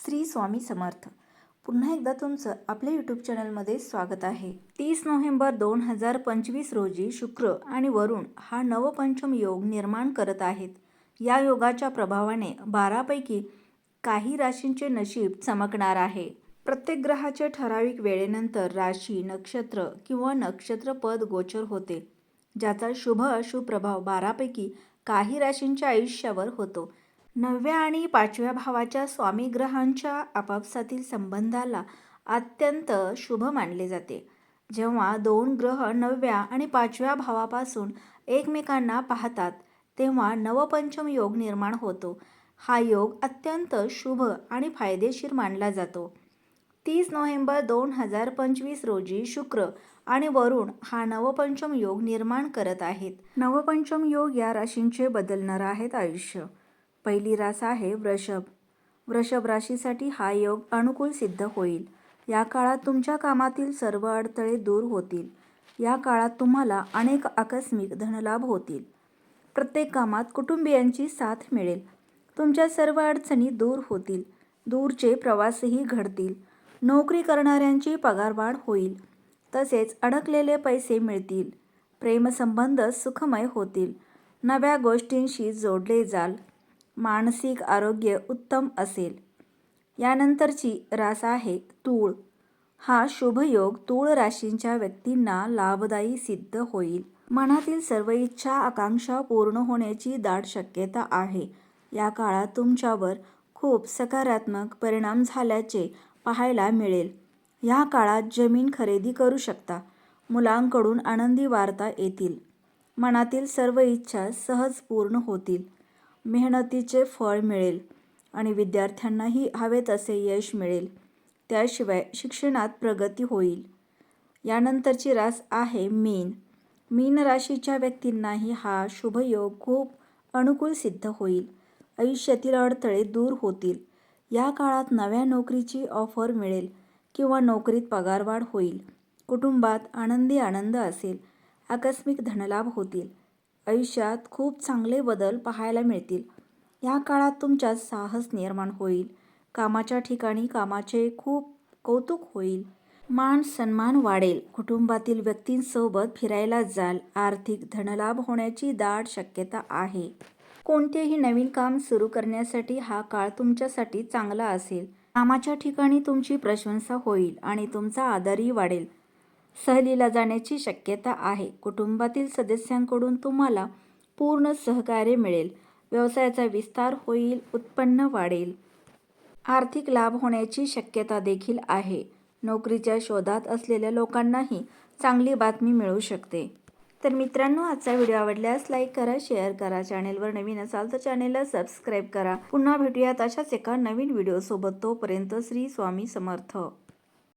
श्री स्वामी समर्थ. पुन्हा एकदा तुमचं आपल्या यूट्यूब चॅनलमध्ये स्वागत आहे. 30 नोव्हेंबर 2025 रोजी शुक्र आणि वरुण हा नवपंचम योग निर्माण करत आहेत. या योगाच्या प्रभावाने 12 पैकी काही राशींचे नशीब चमकणार आहे. प्रत्येक ग्रहाचे ठराविक वेळेनंतर राशी, नक्षत्र किंवा नक्षत्रपद गोचर होते, ज्याचा शुभ अशुभ प्रभाव 12 पैकी काही राशींच्या आयुष्यावर होतो. 9व्या आणि 5व्या भावाच्या स्वामी ग्रहांच्या आपापसातील संबंधाला अत्यंत शुभ मानले जाते. जेव्हा दोन ग्रह 9व्या आणि 5व्या भावापासून एकमेकांना पाहतात तेव्हा नवपंचम योग निर्माण होतो. हा योग अत्यंत शुभ आणि फायदेशीर मानला जातो. 30 नोव्हेंबर 2025 रोजी शुक्र आणि वरुण हा नवपंचम योग निर्माण करत आहेत. नवपंचम योग या राशींचे बदलणार आहेत आयुष्य. पहिली रास आहे वृषभ. वृषभ राशीसाठी हा योग अनुकूल सिद्ध होईल. या काळात तुमच्या कामातील सर्व अडथळे दूर होतील. या काळात तुम्हाला अनेक आकस्मिक धनलाभ होतील. प्रत्येक कामात कुटुंबियांची साथ मिळेल. तुमच्या सर्व अडचणी दूर होतील. दूरचे प्रवासही घडतील. नोकरी करणाऱ्यांची पगारवाढ होईल. तसेच अडकलेले पैसे मिळतील. प्रेमसंबंध सुखमय होतील. नव्या गोष्टींशी जोडले जाल. मानसिक आरोग्य उत्तम असेल. यानंतरची रास आहे तूळ. हा शुभ योग तूळ राशींच्या व्यक्तींना लाभदायी सिद्ध होईल. मनातील सर्व इच्छा आकांक्षा पूर्ण होण्याची दाट शक्यता आहे. या काळात तुमच्यावर खूप सकारात्मक परिणाम झाल्याचे पाहायला मिळेल. या काळात जमीन खरेदी करू शकता. मुलांकडून आनंदी वार्ता येतील. मनातील सर्व इच्छा सहज पूर्ण होतील. मेहनतीचे फळ मिळेल आणि विद्यार्थ्यांनाही हवे तसे यश मिळेल. त्याशिवाय शिक्षणात प्रगती होईल. यानंतरची रास आहे मीन. मीन राशीच्या व्यक्तींनाही हा शुभ योग खूप अनुकूल सिद्ध होईल. आयुष्यातील अडथळे दूर होतील. या काळात नव्या नोकरीची ऑफर मिळेल किंवा नोकरीत पगारवाढ होईल. कुटुंबात आनंदी आनंद असेल. आकस्मिक धनलाभ होतील. आयुष्यात खूप चांगले बदल पाहायला मिळतील. या काळात तुमच्यात साहस निर्माण होईल. कामाच्या ठिकाणी कामाचे खूप कौतुक होईल. मान सन्मान वाढेल. कुटुंबातील व्यक्तींसोबत फिरायला जाल. आर्थिक धनलाभ होण्याची दाट शक्यता आहे. कोणतेही नवीन काम सुरू करण्यासाठी हा काळ तुमच्यासाठी चांगला असेल. कामाच्या ठिकाणी तुमची प्रशंसा होईल आणि तुमचा आदरही वाढेल. सहलीला जाण्याची शक्यता आहे. कुटुंबातील सदस्यांकडून तुम्हाला पूर्ण सहकार्य मिळेल. व्यवसायाचा विस्तार होईल. उत्पन्न वाढेल. आर्थिक लाभ होण्याची शक्यता देखील आहे. नोकरीच्या शोधात असलेल्या लोकांनाही चांगली बातमी मिळू शकते. तर मित्रांनो, आजचा व्हिडिओ आवडल्यास लाईक करा, शेअर करा. चॅनेलवर नवीन असाल तर चॅनेलला सबस्क्राईब करा. पुन्हा भेटूयात अशाच एका नवीन व्हिडिओसोबत. तोपर्यंत श्री स्वामी समर्थ.